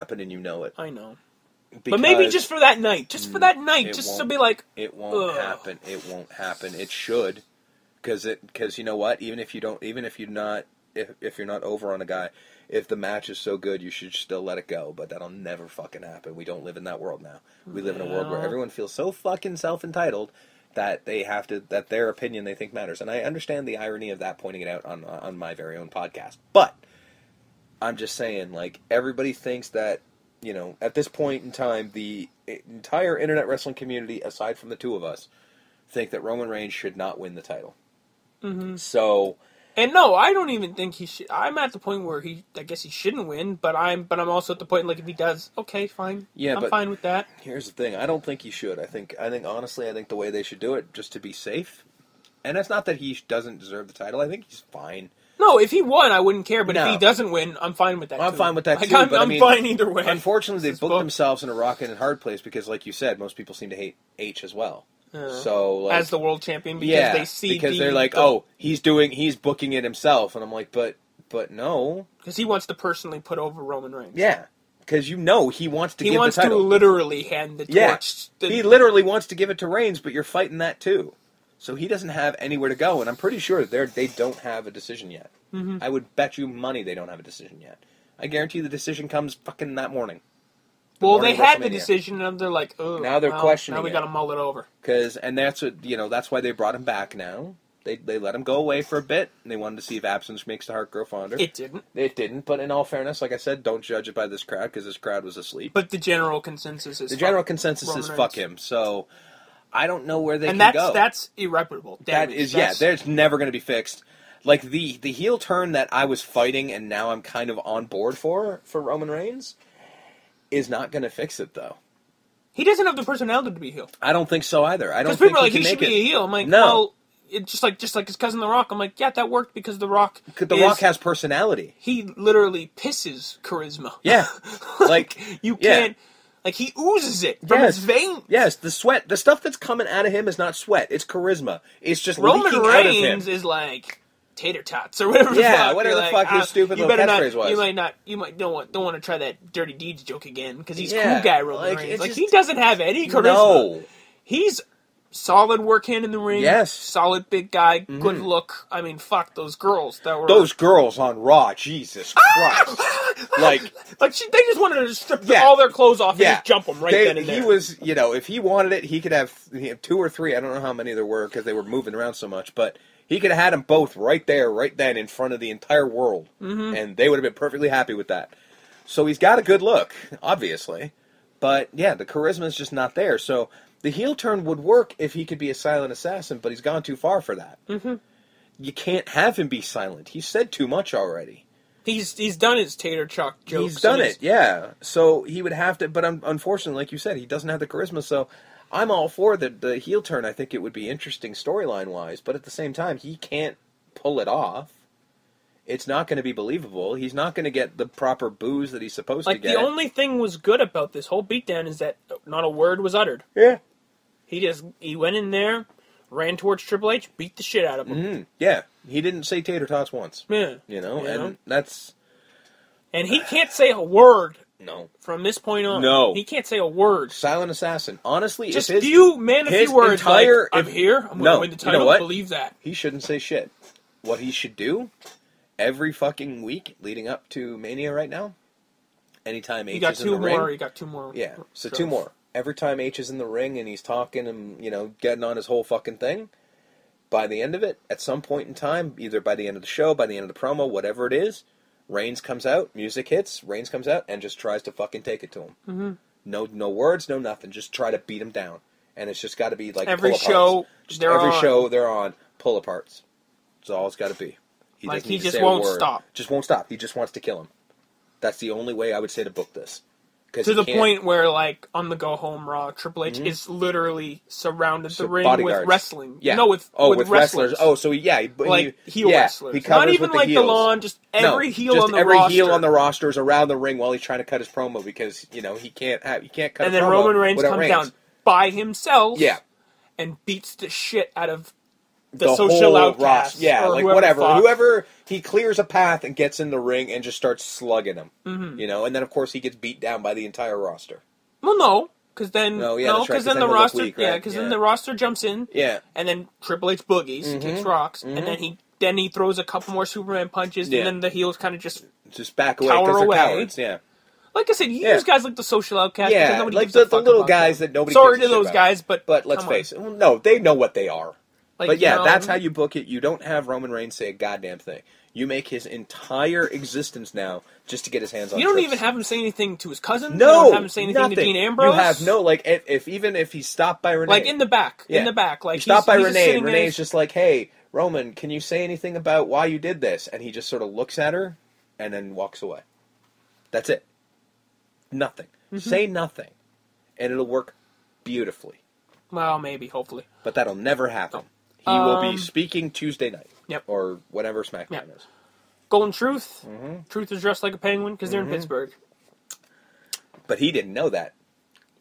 happen, and you know it. I know. But maybe just for that night. Just for that night. Just to be like... It won't happen. It won't happen. It should. Because you know what? Even if you're not over on a guy, if the match is so good, you should still let it go. But that'll never fucking happen. We don't live in that world now. We live in a world where everyone feels so fucking self-entitled that that their opinion they think matters. And I understand the irony of that, pointing it out on my very own podcast. But I'm just saying, like, everybody thinks that, you know, at this point in time, the entire internet wrestling community, aside from the two of us, think that Roman Reigns should not win the title. Mm-hmm. So... And no, I don't even think he should. I'm at the point where I guess he shouldn't win, but I'm also at the point, like, if he does, okay, fine. Yeah, I'm fine with that. Here's the thing. I don't think he should. I think honestly, the way they should do it, just to be safe, and it's not that he doesn't deserve the title. I think he's fine. No, if he won, I wouldn't care, but if he doesn't win, I'm fine with that, I'm fine with that, like, too. I'm fine either way. Unfortunately, they've booked themselves in a rock and hard place because, like you said, most people seem to hate H as well. So, like, as the world champion, because they see they're like, he's booking it himself, and I'm like, but no, because he wants to personally put over Roman Reigns. Yeah, because he wants to give the title. He wants to literally hand the torch. He literally wants to give it to Reigns, but you're fighting that too, so he doesn't have anywhere to go, and I'm pretty sure they don't have a decision yet. Mm-hmm. I would bet you money they don't have a decision yet. I guarantee the decision comes fucking that morning. Well, they had the decision, and they're like, "Oh, now they're questioning. Now we got to mull it over." And that's what that's why they brought him back. Now they let him go away for a bit, and they wanted to see if absence makes the heart grow fonder. It didn't. It didn't. But in all fairness, like I said, don't judge it by this crowd because this crowd was asleep. But the general consensus is fuck him. So I don't know where they can go. And that's irreparable. There's never going to be fixed. Like the heel turn that I was fighting, and now I'm kind of on board for Roman Reigns. Is not going to fix it, though. He doesn't have the personality to be a heel. I don't think so either. I don't think people are like, he should be a heel. I'm like, no. Well, just like his cousin The Rock. I'm like, yeah, that worked because The Rock Rock has personality. He literally pisses charisma. Yeah. Like, you can't... Like, he oozes it from his veins. Yes, the sweat. The stuff that's coming out of him is not sweat. It's charisma. It's just Roman leaking out of him. Reigns is like... tater tots or whatever. Whatever the fuck his stupid little catchphrase was. You might don't want to try that dirty deeds joke again because he's cool guy Roman Reigns. Like, he doesn't have any charisma. No, he's solid work hand in the ring. Yes, solid big guy, good look. I mean, fuck those girls that were those girls on Raw. Jesus Christ! they just wanted to strip all their clothes off and just jump them then and there. He was, if he wanted it, he could have 2 or 3. I don't know how many there were because they were moving around so much, but. He could have had them both right there, right then, in front of the entire world. Mm-hmm. And they would have been perfectly happy with that. So he's got a good look, obviously. But, yeah, the charisma is just not there. So the heel turn would work if he could be a silent assassin, but he's gone too far for that. Mm-hmm. You can't have him be silent. He's said too much already. He's done his tater chalk jokes. He's done it, yeah. So he would have to, but unfortunately, like you said, he doesn't have the charisma, so... I'm all for the heel turn. I think it would be interesting storyline-wise, but at the same time, he can't pull it off. It's not going to be believable. He's not going to get the proper boos that he's supposed to get. The only thing was good about this whole beatdown is that not a word was uttered. Yeah. He went in there, ran towards Triple H, beat the shit out of him. Mm-hmm. Yeah. He didn't say tater tots once. Yeah. And that's... And he can't say a word. No. From this point on. No. He can't say a word. Silent assassin. Honestly, just a few words I'm here, I'm going to win the title. You know what? Believe that. He shouldn't say shit. What he should do, every fucking week leading up to Mania right now, anytime H is in the ring... He got 2 more. Yeah, so 2 more. Every time H is in the ring and he's talking and, getting on his whole fucking thing, by the end of it, at some point in time, either by the end of the show, by the end of the promo, whatever it is... Reigns comes out, music hits, Reigns comes out, and just tries to fucking take it to him. Mm-hmm. No words, no nothing. Just try to beat him down. And it's just got to be like every show they're on, pull aparts. That's all it's got to be. He just won't stop. Just won't stop. He just wants to kill him. That's the only way I would say to book this. To the point where, like, on the Go Home Raw, Triple H is literally surrounded the ring with wrestling. Yeah. No, with wrestlers. Oh, so heel wrestlers. He Not even like the lawn, just every heel on the roster. Every heel on the roster is around the ring while he's trying to cut his promo because, he can't cut a promo. And then Roman Reigns comes down by himself and and beats the shit out of the social whole outcasts. Yeah, or like whoever whatever. fought. Whoever, he clears a path and gets in the ring and just starts slugging them. Mm-hmm. You know, and then of course he gets beat down by the entire roster. Well, no. Because then, No, yeah, that's right, 'cause then then the he'll look roster, weak, right? then the roster jumps in, Yeah. and then Triple H boogies, kicks rocks, and then he throws a couple more Superman punches, Yeah. and then the heels kind of just back away cower because they're away. cowards. Yeah. Like I said, you use guys like the social outcast because Yeah, nobody like gives a the fuck little about guys them. that nobody Sorry gives a to shit those about. guys, but let's come face on. it. Well, no, they know what they are. Like, but yeah, you know, that's how you book it. You don't have Roman Reigns say a goddamn thing. You make his entire existence now just to get his hands on. You don't troops. even have him say anything to his cousin. No, you don't have him say anything nothing. to Dean Ambrose. You have no like if even if he's stopped by Renee, like in the back, Yeah. like you stop by he's Renee, just and Renee's just like, "Hey, Roman, can you say anything about why you did this?" And he just sort of looks at her and then walks away. That's it. Nothing. Say nothing, and it'll work beautifully. Well, maybe, hopefully, but that'll never happen. He will be speaking Tuesday night. Yep. Or whatever SmackDown is. Golden Truth. Truth is dressed like a penguin because they're in Pittsburgh. But he didn't know that.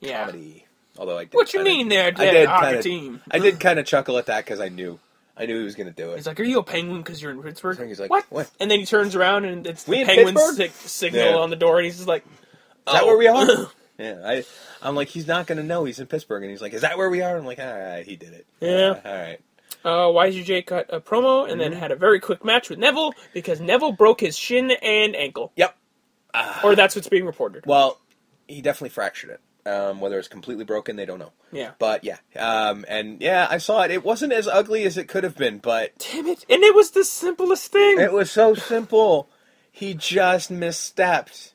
Yeah. Comedy. Although I did. What you mean there, team? I did kind of chuckle at that because I knew he was going to do it. He's like, "Are you a penguin because you're in Pittsburgh?" He's like, what? And then he turns around and it's We the in penguin Pittsburgh? signal on the door, and he's just like, Is that where we are? Yeah, I'm like, he's not going to know he's in Pittsburgh. And he's like, is that where we are? I'm like, all right, he did it. Yeah. All right. YGJ cut a promo and then had a very quick match with Neville because Neville broke his shin and ankle. Yep. Or that's what's being reported. Well, he definitely fractured it. Whether it's completely broken, they don't know. Yeah. But yeah. And yeah, I saw it. It wasn't as ugly as it could have been, but... Damn it. And it was the simplest thing. It was so simple. He just misstepped.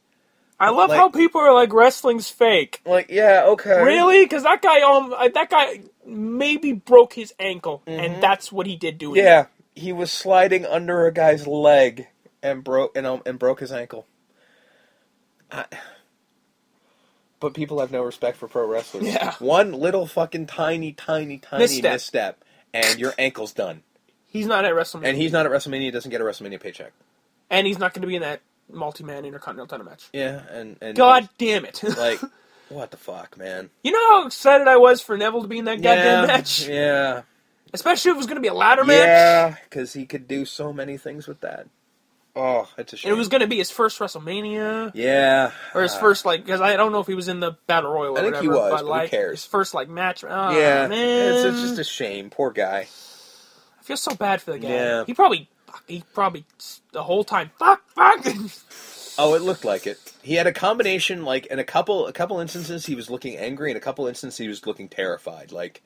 I love how people are like, wrestling's fake. Like, yeah, okay. Really? Because that guy maybe broke his ankle, and that's what he did doing. Yeah, he was sliding under a guy's leg and broke his ankle. But people have no respect for pro wrestlers. Yeah. One little fucking tiny misstep, and your ankle's done. He's not at WrestleMania. And he's not at WrestleMania. He doesn't get a WrestleMania paycheck. And he's not going to be in that multi-man Intercontinental title match. Yeah, and God damn it. Like, what the fuck, man? You know how excited I was for Neville to be in that goddamn match? Yeah. Especially if it was going to be a ladder match. Yeah, because he could do so many things with that. Oh, it's a shame. And it was going to be his first WrestleMania. Yeah. Or his first, because I don't know if he was in the Battle Royal or I think whatever. he was, but who like, cares? His first, match. Oh, yeah, man. it's just a shame. Poor guy. I feel so bad for the guy. Yeah. He probably, the whole time, fuck. Oh, it looked like it. He had a combination, like, in a couple instances he was looking angry, and a couple instances he was looking terrified. Like,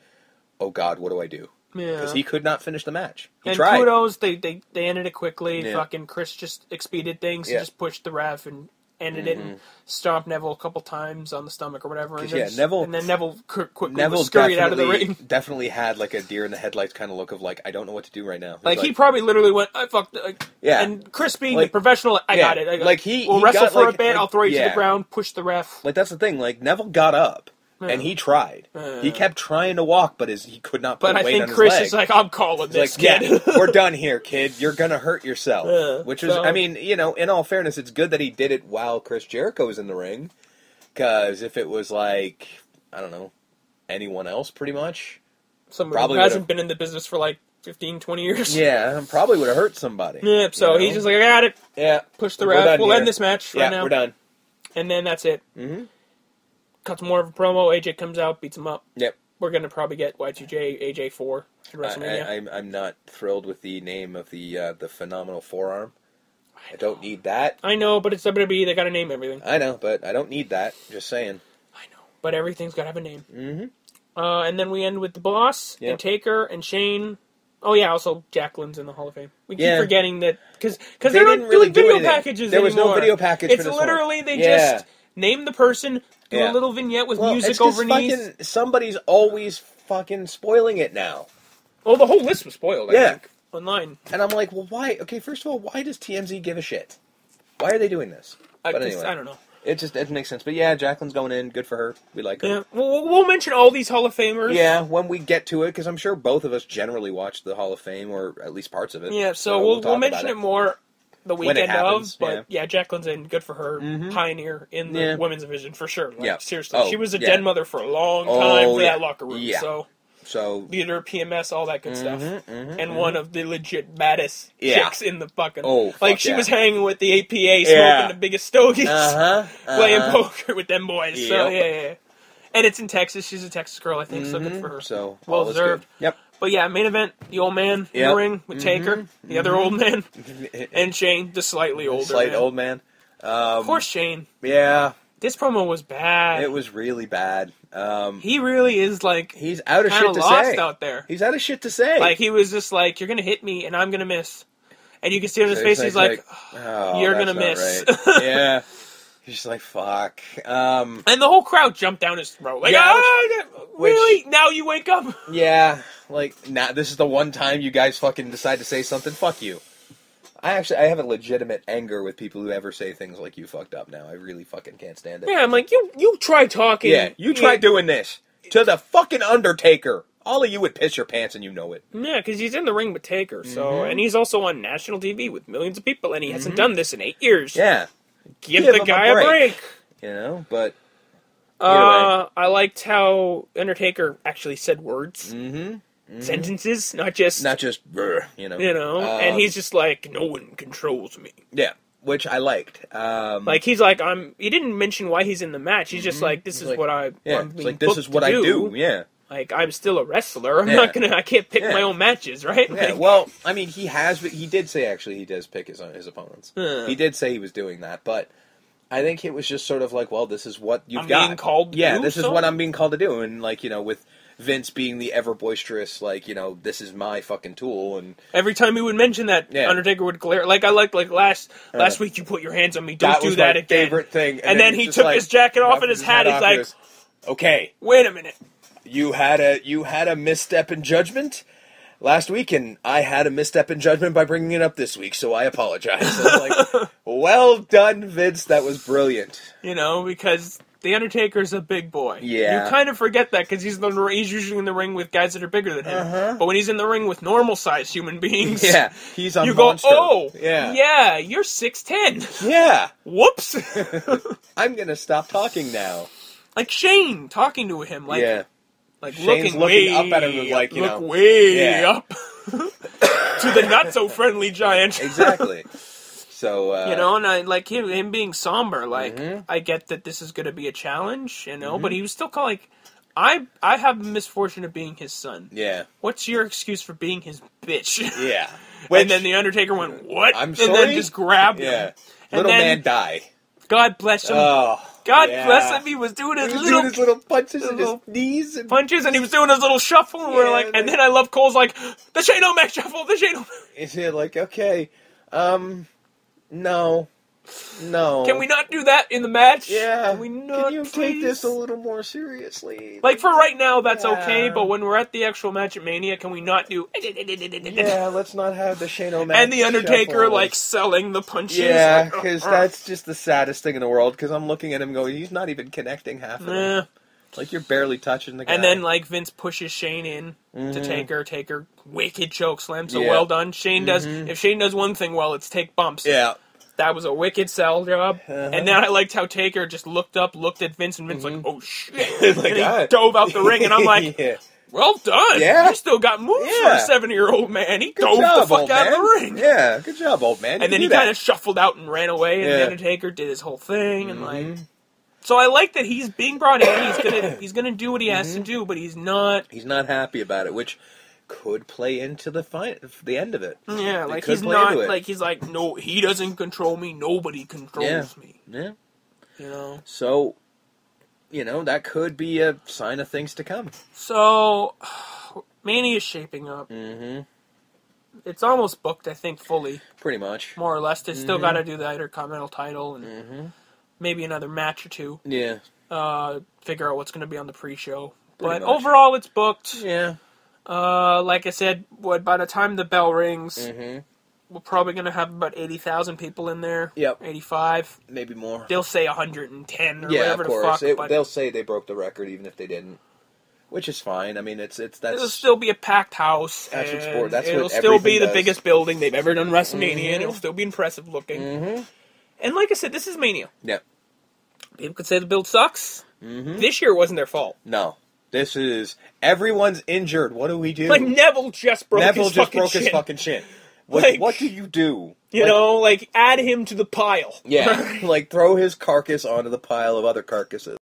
oh God, what do I do? Yeah. Because he could not finish the match. He and tried. kudos, they ended it quickly. Yeah. Fucking Chris just expedited things. He Yeah. just pushed the ref and ended it and stomped Neville a couple times on the stomach or whatever. And Yeah, then Neville quickly was scurried out of the ring. definitely had like a deer in the headlights kind of look of like, I don't know what to do right now. Like he probably literally went, I fucked. Yeah. And Chris being the professional, I got it. We'll he wrestle got, for like, a bit. I'll throw you to yeah. the ground, push the ref. Like, that's the thing. Like, Neville got up. And he tried. He kept trying to walk, but he could not put weight on his leg. But I think Chris is like, I'm calling this, kid. Yeah, we're done here, kid. You're going to hurt yourself. Which is, I mean, in all fairness, it's good that he did it while Chris Jericho was in the ring. Because if it was like, I don't know, anyone else pretty much. Someone who hasn't been in the business for 15, 20 years. Yeah, probably would have hurt somebody. Yeah, so he's just like, I got it. Yeah. Push the ref. We'll end this match right now. Yeah, we're done. And then that's it. Mm-hmm. Cuts more of a promo. AJ comes out, beats him up. Yep. We're going to probably get Y2J, AJ 4 at WrestleMania. I'm not thrilled with the name of the phenomenal forearm. I don't need that. I know, but it's WWE. They got to name everything. I know, but I don't need that. Just saying. I know, but everything's got to have a name. Mm-hmm. And then we end with the Boss and Taker and Shane. Oh yeah, also Jacqueline's in the Hall of Fame. We keep forgetting that because they're not really doing video packages There was anymore. no video package. It's for this literally one. they just name the person, do a little vignette with music overneath. Somebody's always fucking spoiling it now. Oh, the whole list was spoiled. I think online. And I'm like, well, why? Okay, first of all, why does TMZ give a shit? Why are they doing this? But anyway, I don't know. It makes sense. But yeah, Jacqueline's going in. Good for her. We like her. Yeah, we'll mention all these Hall of Famers. Yeah, when we get to it, because I'm sure both of us generally watch the Hall of Fame, or at least parts of it. Yeah, so we'll mention it more the weekend happens, of. But yeah, Jacqueline's in. Good for her. Pioneer in the women's division, for sure. Seriously. She was a den mother for a long time for that locker room. Yeah. So So leader of PMS, all that good stuff, and mm-hmm. one of the legit baddest chicks in the fucking. Like she was hanging with the APA, smoking the biggest stogies, playing poker with them boys. Yep. So yeah. And it's in Texas. She's a Texas girl, I think. So good for her. So well deserved. Yep. But yeah, main event, the old man in the ring with Taker, the other old man, and Shane, the slightly older old man. Of course, Shane. Yeah. This promo was bad. It was really bad. He really is like he's out of shit to lost say. Out there. He's out of shit to say. Like he was just like, "You're gonna hit me, and I'm gonna miss," and you can see on his face, he's like, "You're gonna miss." Right. Yeah. He's just like, "Fuck." And the whole crowd jumped down his throat. Like, really? Now you wake up? Yeah. Like, now this is the one time you guys fucking decide to say something. Fuck you. I have a legitimate anger with people who ever say things like "you fucked up." Now I really fucking can't stand it. Yeah, I'm like, you try talking. Yeah, you try doing this to the fucking Undertaker. All of you would piss your pants, and you know it. Yeah, because he's in the ring with Taker, so and he's also on national TV with millions of people, and he hasn't done this in 8 years. Yeah, give the guy a break. You know, but I liked how Undertaker actually said words. Sentences, not just you know, and he's just like, no one controls me. Yeah, which I liked. Like he's like, he didn't mention why he's in the match. He's just like, this is what I'm being this is what I do. Yeah, like I'm still a wrestler. I can't pick my own matches, right? Yeah. Like, well, I mean, he did say actually he does pick his opponents. He did say he was doing that, but I think it was just sort of like, well, this is what you've got. Being called to do, this is what I'm being called to do, and like with Vince being the ever boisterous, like, this is my fucking tool, and every time he would mention that, Undertaker would glare. Like I liked, like last week, you put your hands on me. Don't do that again. Favorite thing. And then he took his jacket off and his hat. He's like, okay, wait a minute. You had a misstep in judgment last week, and I had a misstep in judgment by bringing it up this week, so I apologize. I was like, well done, Vince. That was brilliant. Because The Undertaker's a big boy. Yeah. You kind of forget that because he's usually in the ring with guys that are bigger than him. But when he's in the ring with normal-sized human beings, he's a you monster. Go, yeah, you're 6'10". Yeah. Whoops. I'm going to stop talking now. Like Shane talking to him, like Shane's looking up at him, like, look way up to the not-so-friendly giant. Exactly. So, and I like him being somber. Like, I get that this is going to be a challenge, but he was still like, I have the misfortune of being his son. Yeah. What's your excuse for being his bitch? Yeah. And then the Undertaker went, what? I'm sorry? And then just grabbed him. Little man die. God bless him. Oh, God bless him. He was doing his little punches and his knees. And punches, and he was doing his little shuffle. And we're like, and then I love Cole's like, the Shane O'Mac shuffle, the Shane O'Mac. Is he like, okay, no. Can we not do that in the match? Yeah. Can you take this a little more seriously? Like, for right now, that's okay, but when we're at the actual match at Mania, can we not do... Yeah, let's not have the Shane O'Mac and the Undertaker, like, selling the punches. Yeah, because that's just the saddest thing in the world, because I'm looking at him going, he's not even connecting half of them. Like, you're barely touching the guy. And then, like, Vince pushes Shane in to Taker. Taker, wicked choke slam, so well done. Shane does... If Shane does one thing well, it's take bumps. Yeah. That was a wicked sell job. And then I liked how Taker just looked at Vince, and Vince like, oh, shit. Like, and he dove out the ring, and I'm like, well done. Yeah. You still got moves for a 7-year-old man. He dove the fuck out of the ring. Yeah, good job, old man. And then he kind of shuffled out and ran away, and the Undertaker did his whole thing, and like... So I like that he's being brought in. He's gonna do what he has to do, but he's not... He's not happy about it, which... could play into the end of it. Yeah, like he's not like he's like, no, he doesn't control me. Nobody controls me. Yeah. So, that could be a sign of things to come. So, Mania's shaping up. It's almost booked, I think, fully. Pretty much. More or less. They still got to do the Intercontinental title and maybe another match or two. Yeah. Figure out what's going to be on the pre-show. But overall, it's booked. Yeah. Like I said, by the time the bell rings, we're probably going to have about 80,000 people in there. Yep. 85. Maybe more. They'll say 110 or whatever the fuck. They'll say they broke the record even if they didn't. Which is fine. I mean, it'll still be a packed house. That's what sport. That's it'll what still be the does. Biggest building they've ever done WrestleMania, and it'll still be impressive looking. And like I said, this is Mania. Yeah. People could say the build sucks. This year wasn't their fault. No. This is everyone's injured. What do we do? Like Neville just broke his fucking shin. What do you do? You know, like add him to the pile. Yeah, like throw his carcass onto the pile of other carcasses.